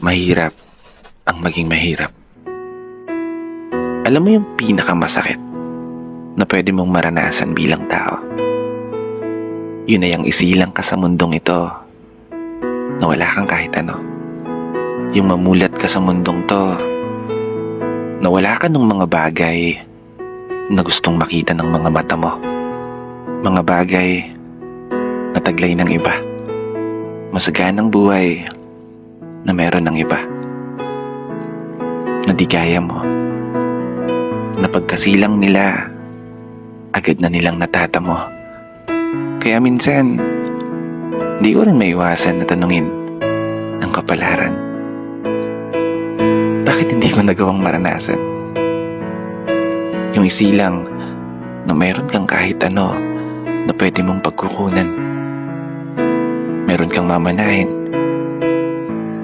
Mahirap ang maging mahirap. Alam mo yung pinakamasakit na pwede mong maranasan bilang tao? Yun ay ang isilang ka sa mundong ito na wala kang kahit ano. Yung mamulat ka sa mundong to na wala ka ng mga bagay na gustong makita ng mga mata mo. Mga bagay na taglay ng iba. Masaganang buhay na meron ng iba. Na di kaya mo. Na pagkasilang nila, agad na nilang natatamo. Kaya minsan, di ko rin maiwasan na tanungin ang kapalaran. Bakit hindi ko nagawang maranasan? Yung isilang na meron kang kahit ano na pwede mong pagkukunan. Meron kang mamanahin